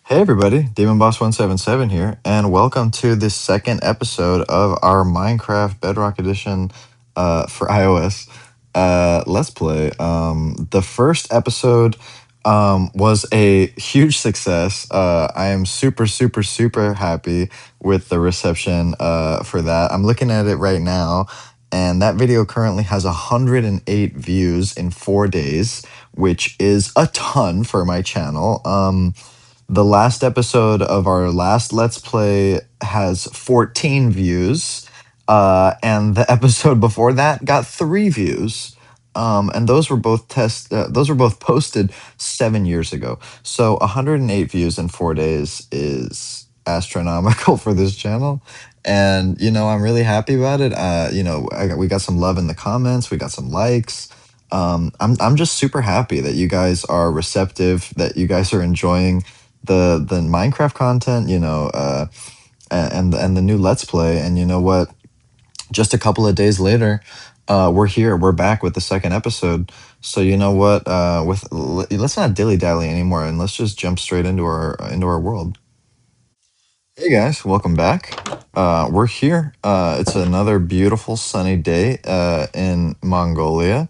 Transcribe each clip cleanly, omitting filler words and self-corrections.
Hey everybody, Demon Boss 177 here, and welcome to the second episode of our Minecraft Bedrock Edition for iOS Let's Play. The first episode was a huge success. I am super happy with the reception for that. I'm looking at it right now, and that video currently has 108 views in 4 days, which is a ton for my channel. The last episode of our last Let's Play has 14 views, and the episode before that got 3 views. And those were both those were both posted 7 years ago. So 108 views in 4 days is astronomical for this channel, and I'm really happy about it. We got some love in the comments, we got some likes. I'm just super happy that you guys are receptive, that you guys are enjoying the Minecraft content, and the new Let's Play. And you know what? Just a couple of days later, we're here. We're back with the second episode. So you know what? Let's not dilly dally anymore, and let's just jump straight into our world. Hey guys, welcome back. We're here. It's another beautiful sunny day in Mongolia.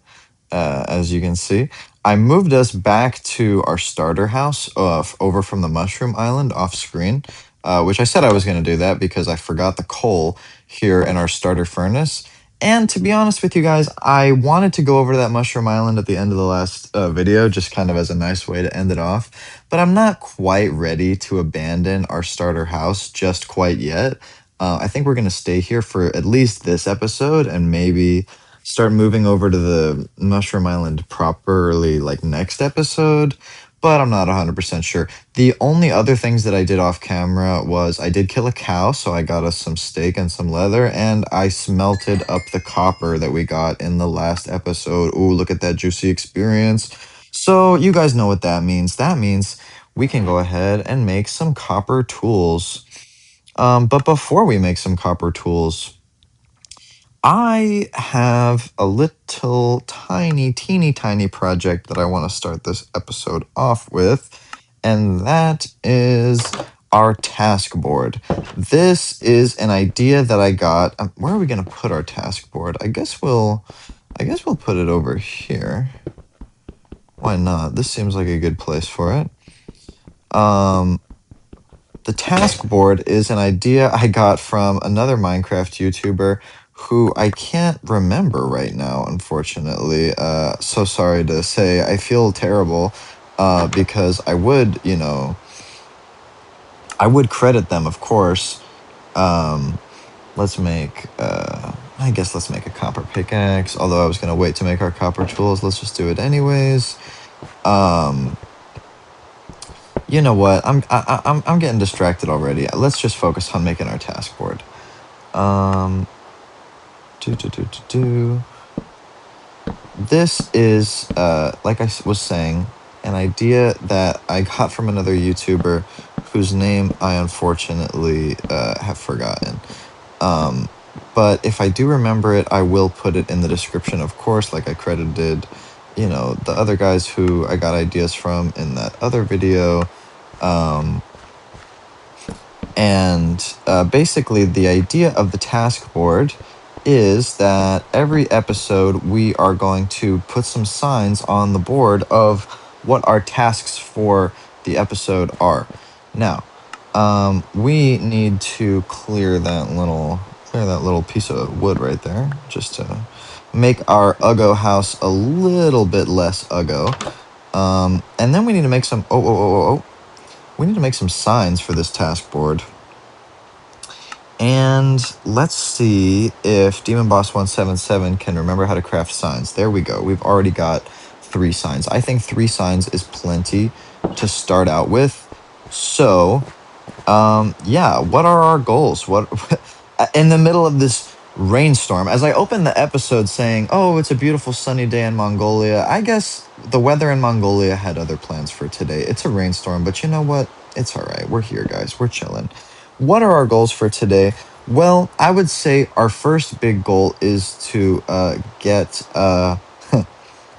As you can see, I moved us back to our starter house over from the Mushroom Island off screen, which I said I was going to do that because I forgot the coal here in our starter furnace. And to be honest with you guys, I wanted to go over to that Mushroom Island at the end of the last video, just kind of as a nice way to end it off. But I'm not quite ready to abandon our starter house just quite yet. I think we're going to stay here for at least this episode and maybe start moving over to the Mushroom Island properly like next episode, but I'm not 100% sure. The only other things that I did off camera was I did kill a cow, so I got us some steak and some leather, and I smelted up the copper that we got in the last episode. Ooh, look at that juicy experience. So you guys know what that means. That means we can go ahead and make some copper tools. But before we make some copper tools, I have a little teeny tiny project that I want to start this episode off with, and that is our task board. This is an idea that I got. Where are we going to put our task board? I guess we'll put it over here. Why not? This seems like a good place for it. The task board is an idea I got from another Minecraft YouTuber who I can't remember right now, unfortunately. So sorry to say, I feel terrible because I would credit them, of course. Let's make, I guess let's make a copper pickaxe, although I was going to wait to make our copper tools. Let's just do it anyways. You know what? I'm getting distracted already. Let's just focus on making our task board. This is like I was saying, an idea that I got from another YouTuber whose name I unfortunately have forgotten. But if I do remember it, I will put it in the description, of course, like I credited, the other guys who I got ideas from in that other video. Basically, the idea of the task board is that every episode we are going to put some signs on the board of what our tasks for the episode are. Now, we need to clear that little piece of wood right there, just to make our Uggo house a little bit less Uggo. And then we need to make some we need to make some signs for this task board. And let's see if Demon Boss 177 can remember how to craft signs. There we go. We've already got 3 signs. I think 3 signs is plenty to start out with. So, yeah, what are our goals? What in the middle of this rainstorm, as I opened the episode saying, oh, it's a beautiful sunny day in Mongolia, I guess the weather in Mongolia had other plans for today. It's a rainstorm, but you know what? It's all right. We're here, guys. We're chilling. What are our goals for today? Well, I would say our first big goal is to get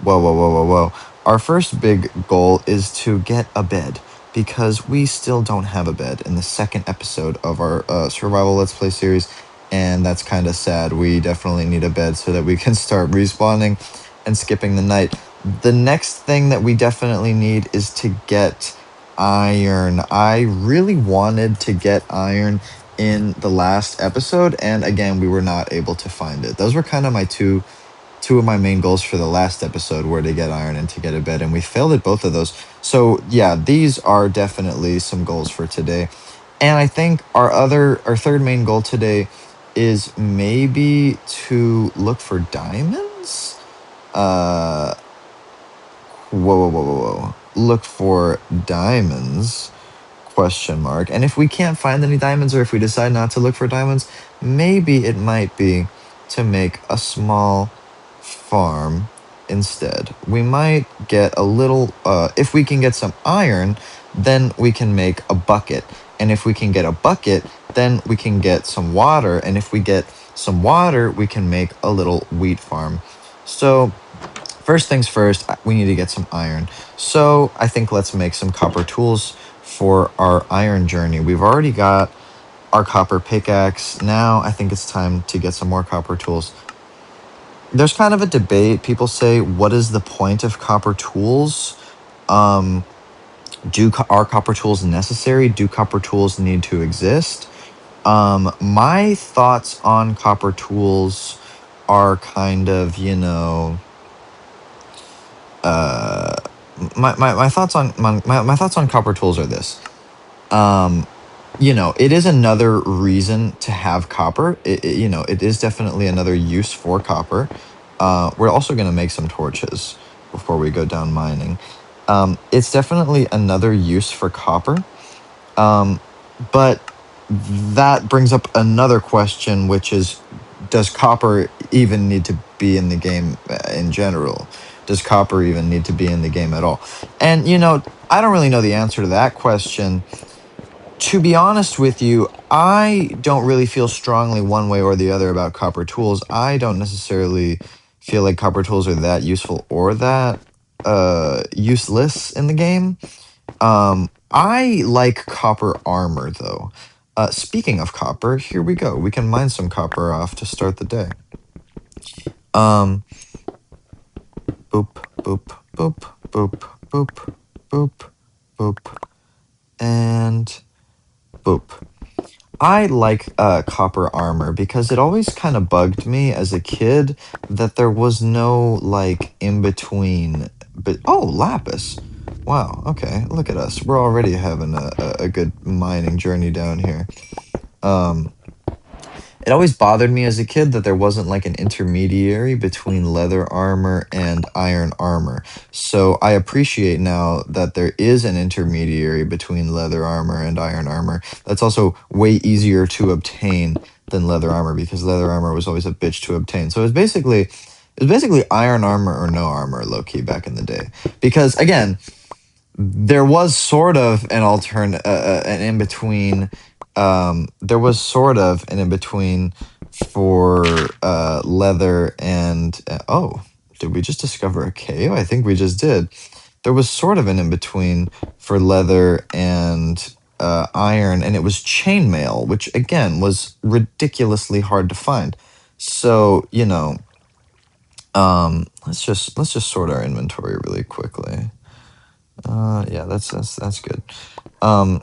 whoa. Our first big goal is to get a bed. because we still don't have a bed in the second episode of our survival let's play series, and that's kind of sad. We definitely need a bed so that we can start respawning and skipping the night. The next thing that we definitely need is to get iron. I really wanted to get iron in the last episode, and again, we were not able to find it. Those were kind of my two of my main goals for the last episode were to get iron and to get a bed, and we failed at both of those. So yeah, these are definitely some goals for today. And I think our third main goal today is maybe to look for diamonds. Uh, whoa. Look for diamonds, question mark. And if we can't find any diamonds, or if we decide not to look for diamonds, maybe it might be to make a small farm instead. We might get a little if we can get some iron, then we can make a bucket. And if we can get a bucket, then we can get some water. And if we get some water, we can make a little wheat farm. So first things first, we need to get some iron. So I think let's make some copper tools for our iron journey. We've already got our copper pickaxe. Now I think it's time to get some more copper tools. There's kind of a debate. People say, what is the point of copper tools? Um, are copper tools necessary? Do copper tools need to exist? My thoughts on copper tools are kind of, uh, my thoughts on my thoughts on copper tools are this. Um, it is another reason to have copper. It is definitely another use for copper. We're also going to make some torches before we go down mining. It's definitely another use for copper. Um, but that brings up another question, which is, does copper even need to be in the game in general? Does copper even need to be in the game at all? And, I don't really know the answer to that question. To be honest with you, I don't really feel strongly one way or the other about copper tools. I don't necessarily feel like copper tools are that useful or that useless in the game. I like copper armor though. Speaking of copper, here we go. We can mine some copper off to start the day. Um, boop, boop, boop, boop, boop, boop, boop, and boop. I like copper armor because it always kind of bugged me as a kid that there was no like in between. But oh, lapis! Wow. Okay, look at us. We're already having a good mining journey down here. Um, it always bothered me as a kid that there wasn't like an intermediary between leather armor and iron armor. So I appreciate now that there is an intermediary between leather armor and iron armor. That's also way easier to obtain than leather armor because leather armor was always a bitch to obtain. So it's basically iron armor or no armor, low key back in the day. Because again, there was sort of an in between. There was sort of an in between for leather and oh, did we just discover a cave? I think we just did. There was sort of an in between for leather and iron, and it was chainmail, which again was ridiculously hard to find. So let's just sort our inventory really quickly. Yeah, that's good. Um,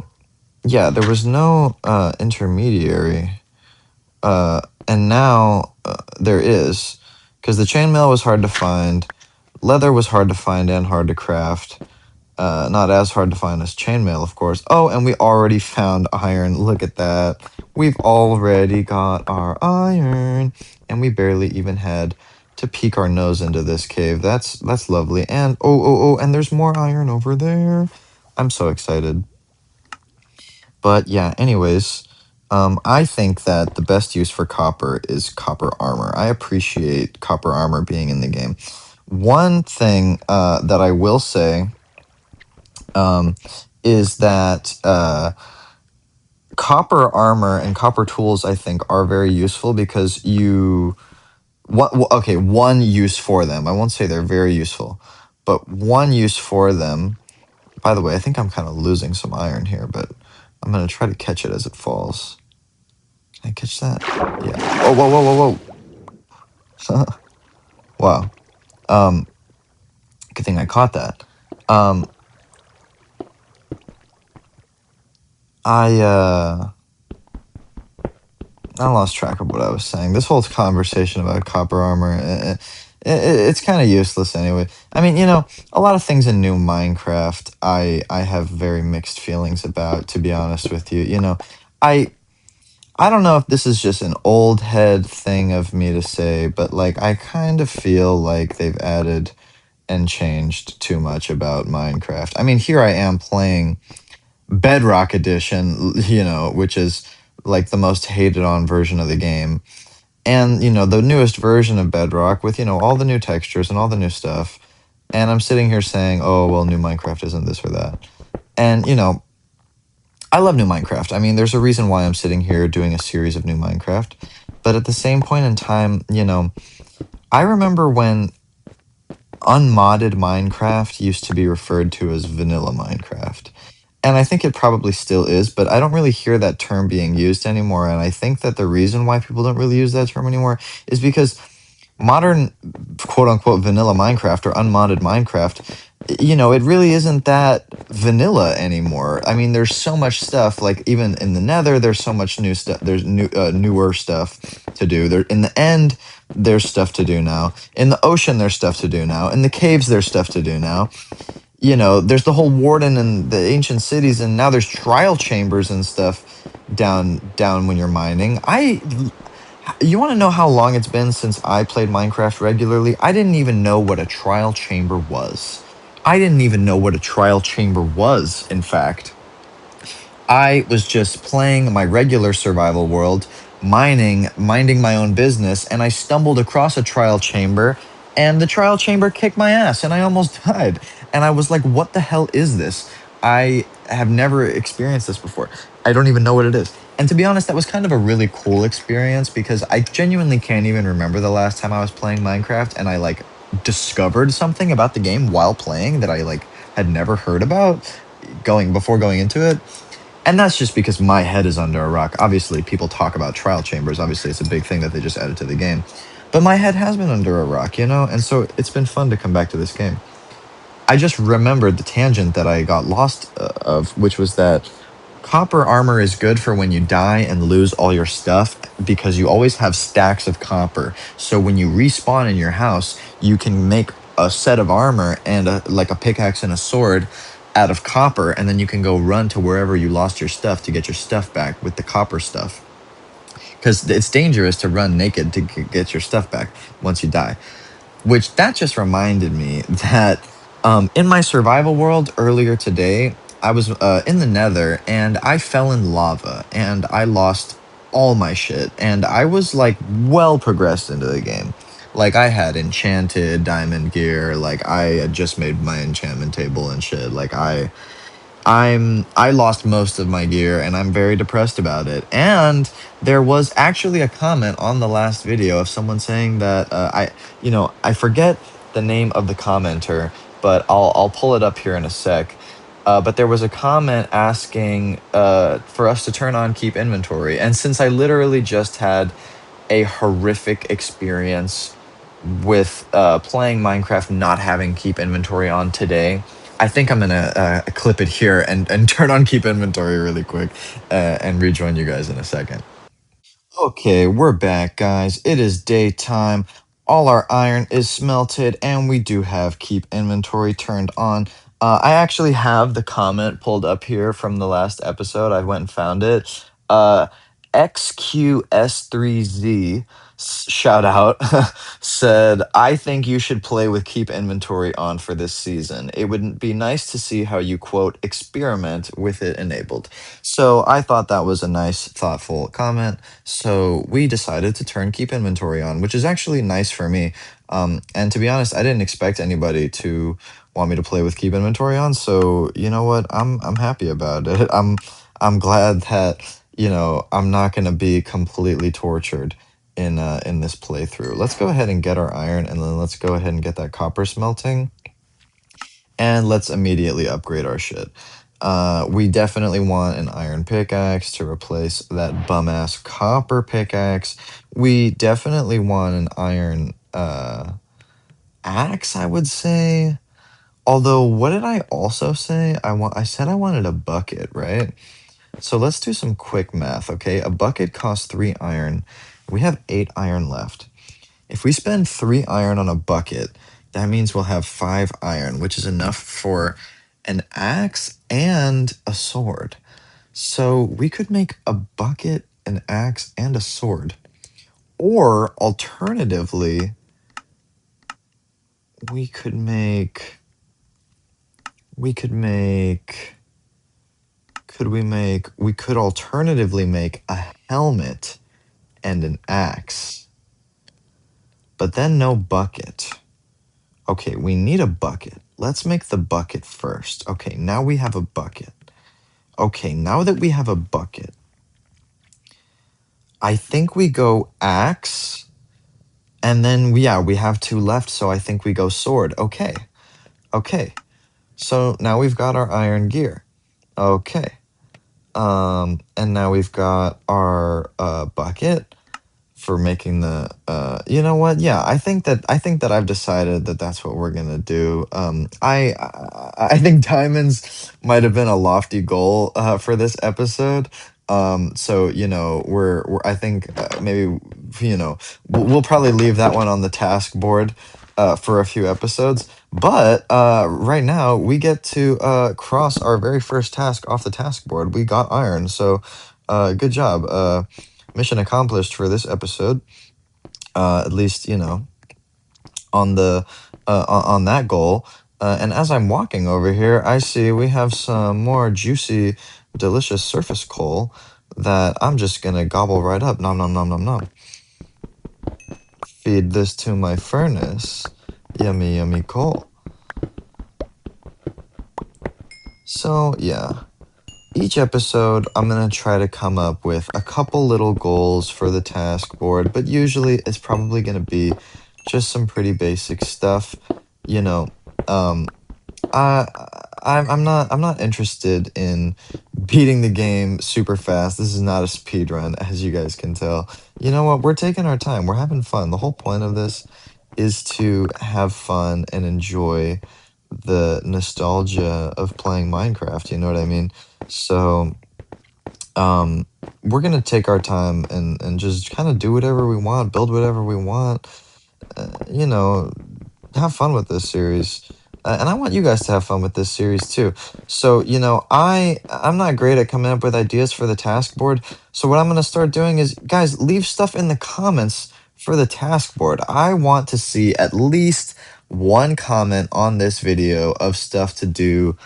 yeah, there was no intermediary, and now there is, because the chainmail was hard to find, leather was hard to find and hard to craft. Not as hard to find as chainmail, of course. Oh, and we already found iron. Look at that. We've already got our iron, and we barely even had to peek our nose into this cave. That's lovely. And and there's more iron over there. I'm so excited. But yeah, anyways, I think that the best use for copper is copper armor. I appreciate copper armor being in the game. One thing that I will say um, is that copper armor and copper tools, I think, are very useful because one use for them. I won't say they're very useful, but one use for them By the way, I think I'm kind of losing some iron here, but I'm gonna try to catch it as it falls. Can I catch that? Yeah. Oh, whoa, whoa, whoa, whoa. Wow. Um, Good thing I caught that. Um, I I lost track of what I was saying. This whole conversation about copper armor, it's kind of useless anyway. I mean, a lot of things in new Minecraft, I have very mixed feelings about. To be honest with you, I I don't know if this is just an old head thing of me to say, but like I kind of feel like they've added and changed too much about Minecraft. I mean, here I am playing Bedrock Edition, which is like the most hated on version of the game. And, the newest version of Bedrock with, all the new textures and all the new stuff. And I'm sitting here saying, oh, well, new Minecraft isn't this or that. And, I love new Minecraft. I mean, there's a reason why I'm sitting here doing a series of new Minecraft. But at the same point in time, I remember when unmodded Minecraft used to be referred to as vanilla Minecraft. And I think it probably still is, but I don't really hear that term being used anymore. And I think that the reason why people don't really use that term anymore is because modern quote unquote vanilla Minecraft or unmodded Minecraft, it really isn't that vanilla anymore. I mean, there's so much stuff. Like even in the Nether, there's so much new stuff. There's newer stuff to do. There in the end, there's stuff to do now. In the ocean, there's stuff to do now. In the caves, there's stuff to do now. There's the whole warden and the ancient cities, and now there's trial chambers and stuff down when you're mining. You want to know how long it's been since I played Minecraft regularly? I didn't even know what a trial chamber was. I didn't even know what a trial chamber was, in fact. I was just playing my regular survival world, mining, minding my own business, and I stumbled across a trial chamber, and the trial chamber kicked my ass, and I almost died. And I was like, what the hell is this? I have never experienced this before. I don't even know what it is. And to be honest, that was kind of a really cool experience because I genuinely can't even remember the last time I was playing Minecraft and I like discovered something about the game while playing that I like had never heard about going into it. And that's just because my head is under a rock. Obviously, people talk about trial chambers. Obviously, it's a big thing that they just added to the game. But my head has been under a rock, And so it's been fun to come back to this game. I just remembered the tangent that I got lost of, which was that copper armor is good for when you die and lose all your stuff because you always have stacks of copper. So when you respawn in your house, you can make a set of armor and like a pickaxe and a sword out of copper, and then you can go run to wherever you lost your stuff to get your stuff back with the copper stuff. Because it's dangerous to run naked to get your stuff back once you die. Which that just reminded me that in my survival world earlier today, I was in the Nether and I fell in lava and I lost all my shit. And I was like well progressed into the game. Like I had enchanted diamond gear. Like I had just made my enchantment table and shit. Like I lost most of my gear and I'm very depressed about it. And there was actually a comment on the last video of someone saying that I forget the name of the commenter, but I'll pull it up here in a sec. But there was a comment asking for us to turn on keep inventory. And since I literally just had a horrific experience with playing Minecraft not having keep inventory on today, I think I'm gonna clip it here and turn on keep inventory really quick and rejoin you guys in a second. Okay, we're back, guys. It is daytime. All our iron is smelted, and we do have keep inventory turned on. I actually have the comment pulled up here from the last episode. I went and found it. XQS3Z, shout out, said, I think you should play with keep inventory on for this season. It would be nice to see how you, quote, experiment with it enabled. So I thought that was a nice, thoughtful comment. So we decided to turn keep inventory on, which is actually nice for me. And to be honest, I didn't expect anybody to want me to play with keep inventory on. So you know what? I'm happy about it. I'm glad that I'm not going to be completely tortured in this playthrough. Let's go ahead and get our iron, and then let's go ahead and get that copper smelting. and let's immediately upgrade our shit. We definitely want an iron pickaxe to replace that bum ass copper pickaxe. We definitely want an iron axe, I would say. Although, what did I also say? I said I wanted a bucket, right? So let's do some quick math, okay? A bucket costs 3 iron. We have 8 iron left. If we spend 3 iron on a bucket, that means we'll have 5 iron, which is enough for an axe and a sword. So we could make a bucket, an axe, and a sword. Or alternatively, we could make. We could make. We could alternatively make a helmet and an axe, but then no bucket. Okay, we need a bucket. Let's make the bucket first. Okay, now we have a bucket. Okay, now that we have a bucket, I think we go axe, and then yeah, we have 2 left, so I think we go sword. Okay, okay. So now we've got our iron gear. Okay. And now we've got our bucket for making the you know what, yeah, I think that I've decided that that's what we're gonna do. I think diamonds might have been a lofty goal for this episode. So we're I think maybe we'll probably leave that one on the task board for a few episodes, but right now we get to cross our very first task off the task board. We got iron, so good job. Mission accomplished for this episode. At least on the on that goal. And as I'm walking over here, I see we have some more juicy, delicious surface coal that I'm just gonna gobble right up. Nom nom nom nom nom. Feed this to my furnace. Yummy yummy coal. So yeah. Each episode, I'm going to try to come up with a couple little goals for the task board, but usually it's probably going to be just some pretty basic stuff. You know, um, I, I'm not interested in beating the game super fast. This is not a speed run, as you guys can tell. You know what? We're taking our time. We're having fun. The whole point of this is to have fun and enjoy the nostalgia of playing Minecraft. You know what I mean? So, um, we're gonna take our time and just kind of do whatever we want, build whatever we want. You know, have fun with this series. And I want you guys to have fun with this series too. So, I'm not great at coming up with ideas for the task board. So what I'm going to start doing is, guys, leave stuff in the comments for the task board. I want to see at least one comment on this video of stuff to do,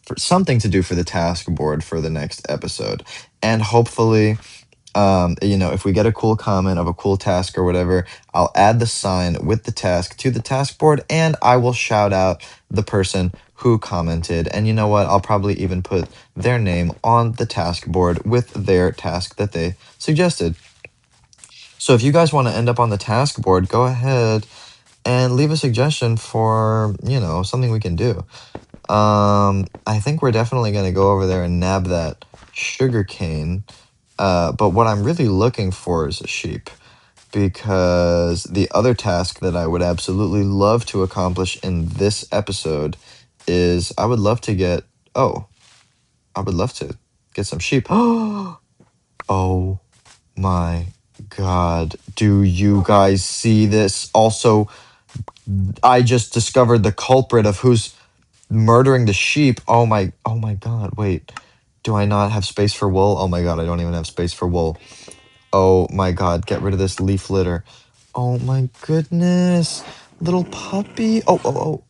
for something to do for the task board for the next episode. And hopefully, if we get a cool comment of a cool task or whatever, I'll add the sign with the task to the task board, and I will shout out the person who commented. And you know what? I'll probably even put their name on the task board with their task that they suggested. So if you guys want to end up on the task board, go ahead and leave a suggestion for, something we can do. I think we're definitely going to go over there and nab that sugar cane. But what I'm really looking for is a sheep, because the other task that I would absolutely love to accomplish in this episode is I would love to get some sheep. Oh my God. Do you guys see this? Also, I just discovered the culprit of who's murdering the sheep. Oh my God. Wait. Do I not have space for wool? Oh my God, I don't even have space for wool. Oh my God, get rid of this leaf litter. Oh my goodness. Little puppy. Oh.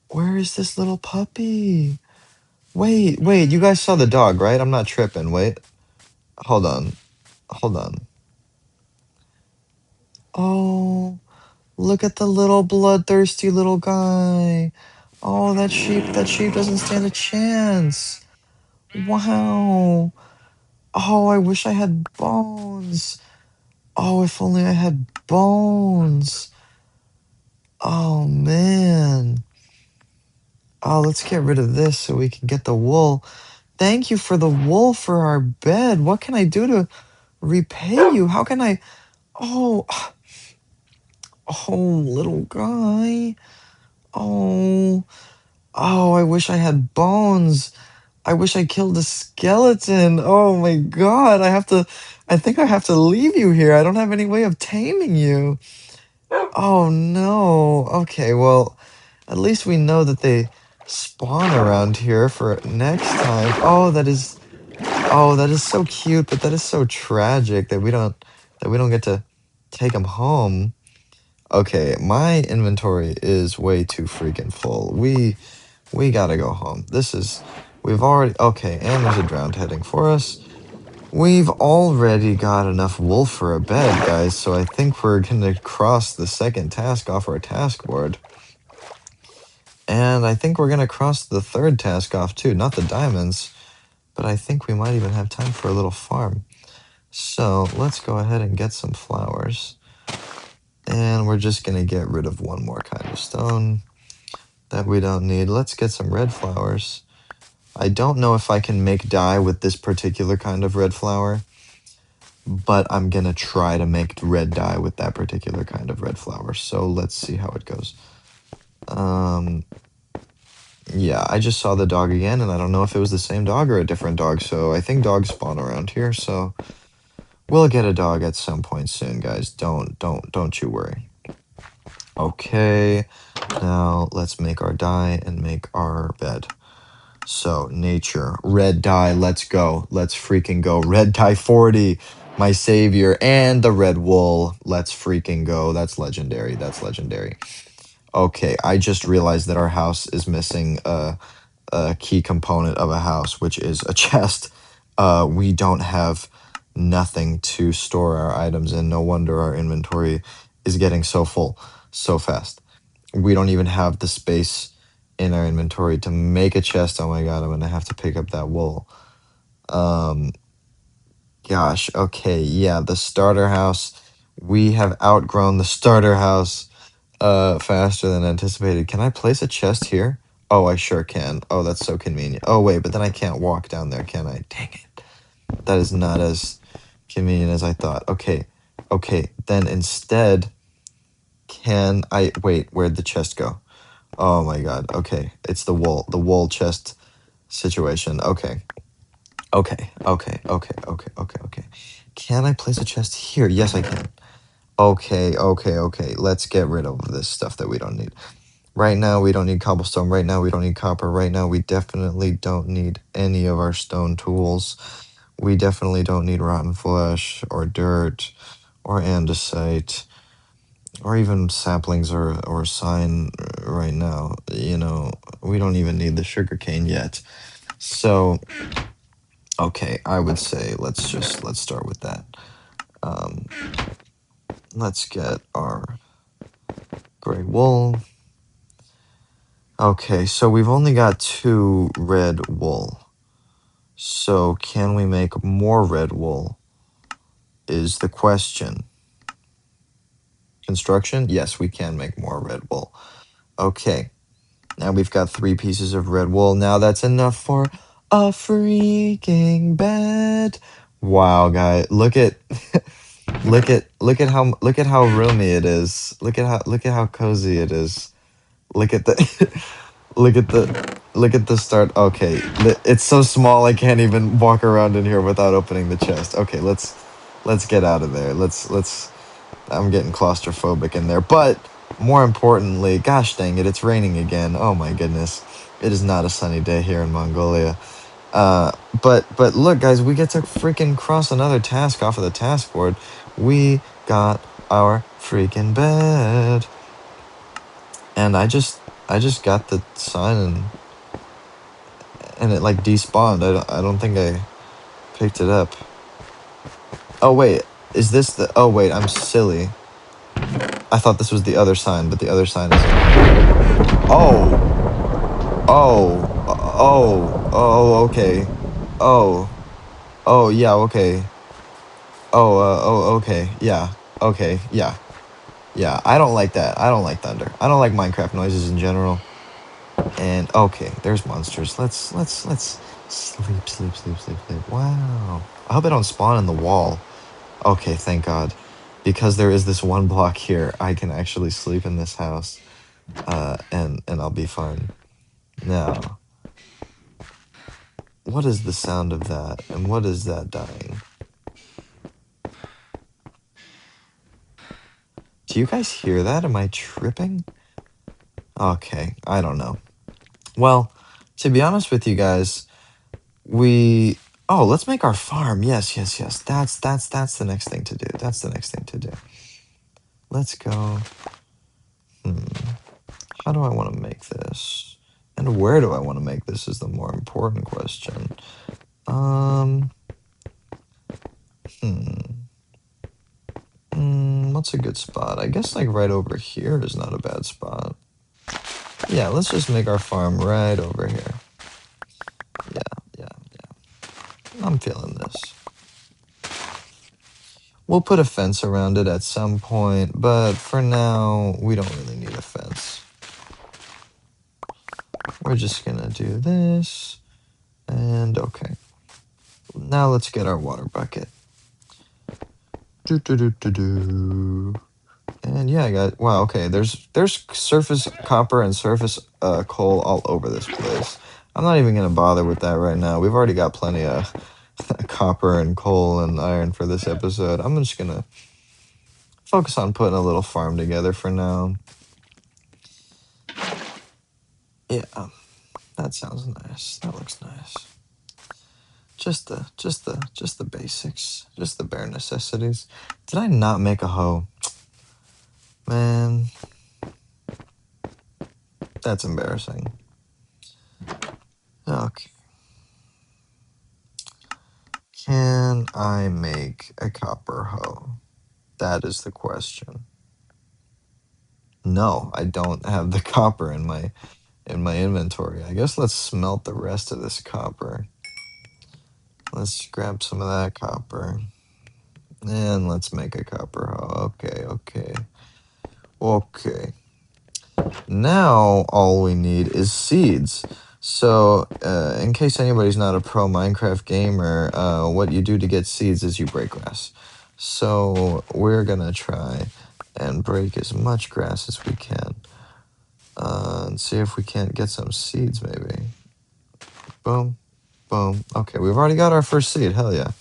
Where is this little puppy? Wait, you guys saw the dog, right? I'm not tripping. Wait. Hold on. Hold on. Oh, look at the little bloodthirsty little guy. Oh, that sheep doesn't stand a chance. Wow. Oh, I wish I had bones. Oh, if only I had bones. Oh man. Oh, let's get rid of this so we can get the wool. Thank you for the wool for our bed. What can I do to repay you? How can I? Oh, oh, little guy. Oh, oh, I wish I had bones. I wish I killed a skeleton. Oh my god, I think I have to leave you here. I don't have any way of taming you. Oh no. Okay, well, at least we know that they spawn around here for next time. Oh, that is so cute, but that is so tragic that we don't get to take them home. Okay, my inventory is way too freaking full. We gotta go home. We've already, okay, and there's a drowned heading for us. We've already got enough wool for a bed, guys, so I think we're gonna cross the second task off our task board. And I think we're gonna cross the third task off too, not the diamonds, but I think we might even have time for a little farm. So let's go ahead and get some flowers. And we're just gonna get rid of one more kind of stone that we don't need. Let's get some red flowers. I don't know if I can make dye with this particular kind of red flower, but I'm gonna try to make red dye with that particular kind of red flower. So let's see how it goes. Yeah, I just saw the dog again, and I don't know if it was the same dog or a different dog. So I think dogs spawn around here. So we'll get a dog at some point soon, guys. Don't you worry. Okay, now let's make our dye and make our bed. So, nature, red dye, let's go. Let's freaking go. Red dye 40, my savior, and the red wool. Let's freaking go. That's legendary. That's legendary. Okay, I just realized that our house is missing a key component of a house, which is a chest. We don't have nothing to store our items in. No wonder our inventory is getting so full so fast. We don't even have the space in our inventory to make a chest. Oh my god, I'm gonna have to pick up that wool. Um, Gosh, okay, yeah, the starter house. We have outgrown the starter house faster than anticipated. Can I place a chest here? Oh, I sure can. Oh, that's so convenient. Oh, wait, but then I can't walk down there, can I? Dang it. That is not as convenient as I thought. Okay, okay, then instead, can I... Wait, where'd the chest go? Oh my god. Okay. It's the wool chest situation. Okay. Okay. Okay. Okay. Okay. Okay. Okay. Can I place a chest here? Yes, I can. Okay. Okay. Okay. Let's get rid of this stuff that we don't need. Right now, we don't need cobblestone. Right now, we don't need copper. Right now, we definitely don't need any of our stone tools. We definitely don't need rotten flesh or dirt or andesite or even saplings or sign right now. You know, we don't even need the sugarcane yet. So, okay, I would say let's start with that. Um, let's get our gray wool. Okay, so we've only got 2 red wool. So can we make more red wool? Is the question. Construction? Yes, we can make more red wool. Okay. Now we've got 3 pieces of red wool. Now that's enough for a freaking bed. Wow, guy, look at how roomy it is. Look at how cozy it is. Look at the look at the start. Okay, it's so small I can't even walk around in here without opening the chest. Okay, let's get out of there. Let's I'm getting claustrophobic in there. But more importantly, gosh dang it, it's raining again. Oh my goodness. It is not a sunny day here in Mongolia. But look, guys, we get to freaking cross another task off of the task board. We got our freaking bed. And I just got the sign and it like despawned. I don't think I picked it up. Oh wait, is this the... Oh wait, I'm silly. I thought this was the other sign, but the other sign is... Oh! Okay. Oh. Oh, yeah, okay. Okay. Yeah. Okay, yeah. Yeah, I don't like that. I don't like thunder. I don't like Minecraft noises in general. And okay, there's monsters. Let's sleep, sleep, sleep, sleep, sleep. Wow. I hope I don't spawn in the wall. Okay, thank God. Because there is this one block here, I can actually sleep in this house. And I'll be fine. Now, what is the sound of that? And what is that dying? Do you guys hear that? Am I tripping? Okay, I don't know. Well, to be honest with you guys, we let's make our farm. Yes, yes, yes. That's the next thing to do. That's the next thing to do. Let's go. How do I want to make this? And where do I want to make this is the more important question. Hmm. What's a good spot? I guess like right over here is not a bad spot. Yeah, let's just make our farm right over here. Yeah. I'm feeling this. We'll put a fence around it at some point, but for now, we don't really need a fence. We're just gonna do this, and okay. Now let's get our water bucket. Do. And yeah, I got, wow, okay, there's surface copper and surface coal all over this place. I'm not even gonna bother with that right now. We've already got plenty of copper and coal and iron for this episode. I'm just gonna focus on putting a little farm together for now. Yeah, that sounds nice. That looks nice. Just the basics, just the bare necessities. Did I not make a hoe? Man, that's embarrassing. Okay. Can I make a copper hoe? That is the question. No, I don't have the copper in my inventory. I guess let's smelt the rest of this copper. Let's grab some of that copper. And let's make a copper hoe. Okay. Now all we need is seeds. So, in case anybody's not a pro Minecraft gamer, what you do to get seeds is you break grass. So we're gonna try and break as much grass as we can. And see if we can't get some seeds maybe. Boom, boom. Okay, we've already got our first seed, hell yeah.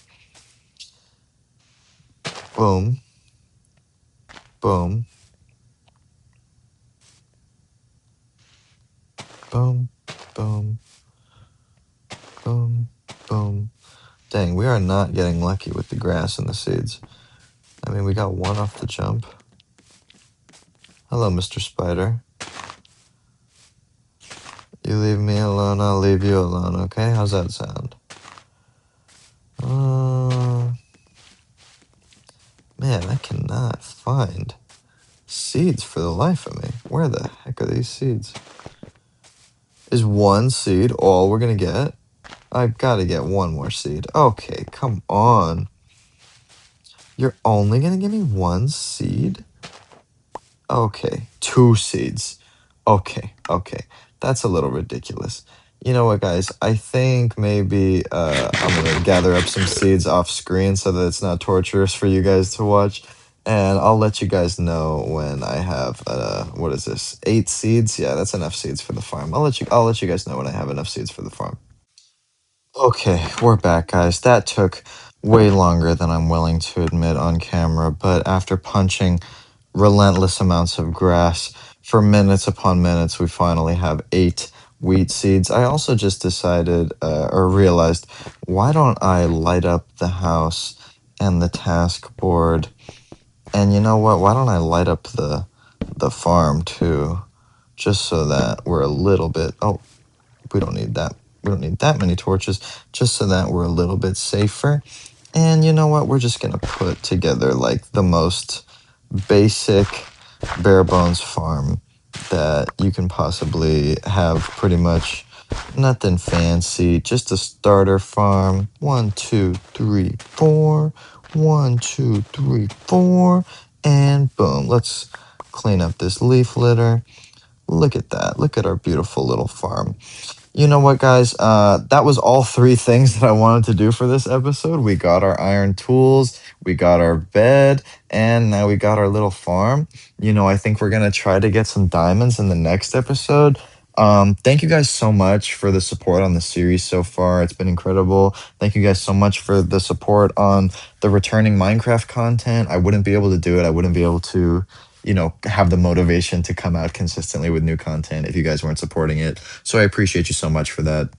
Boom, boom, boom, boom, boom, boom. Dang, we are not getting lucky with the grass and the seeds. I mean, we got one off the jump. Hello, Mr. Spider. You leave me alone, I'll leave you alone, okay? How's that sound? Man, I cannot find seeds for the life of me. Where the heck are these seeds? Is one seed all we're gonna get? I've got to get one more seed. Okay, come on. You're only gonna give me one seed? Okay, two seeds. Okay. That's a little ridiculous. You know what, guys? I think maybe I'm gonna gather up some seeds off screen so that it's not torturous for you guys to watch. And I'll let you guys know when I have what is this? 8 seeds? Yeah, that's enough seeds for the farm. I'll let you guys know when I have enough seeds for the farm. Okay, we're back, guys. That took way longer than I'm willing to admit on camera, but after punching relentless amounts of grass for minutes upon minutes, we finally have 8 wheat seeds. I also just decided or realized, why don't I light up the house and the task board? And you know what? Why don't I light up the farm too? Just so that we're a little bit, oh, we don't need that. We don't need that many torches, just so that we're a little bit safer. And you know what? We're just gonna put together like the most basic bare bones farm that you can possibly have. Pretty much nothing fancy, just a starter farm. 1, 2, 3, 4. 1, 2, 3, 4. And boom. Let's clean up this leaf litter. Look at that. Look at our beautiful little farm. You know what, guys? That was all three things that I wanted to do for this episode. We got our iron tools, we got our bed, and now we got our little farm. I think we're gonna try to get some diamonds in the next episode. Thank you guys so much for the support on the series so far. It's been incredible. Thank you guys so much for the support on the returning Minecraft content. I wouldn't be able to do it. I wouldn't be able to, have the motivation to come out consistently with new content if you guys weren't supporting it. So I appreciate you so much for that.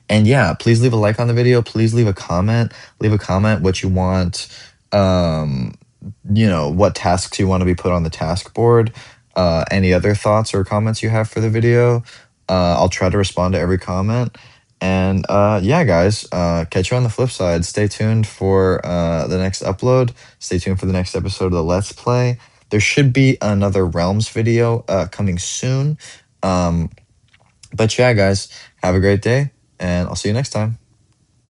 And yeah, please leave a like on the video. Please leave a comment. Leave a comment what you want, um, what tasks you want to be put on the task board. Any other thoughts or comments you have for the video. I'll try to respond to every comment. And yeah, guys, catch you on the flip side. Stay tuned for the next upload. Stay tuned for the next episode of the Let's Play. There should be another Realms video coming soon. But yeah, guys, have a great day, and I'll see you next time.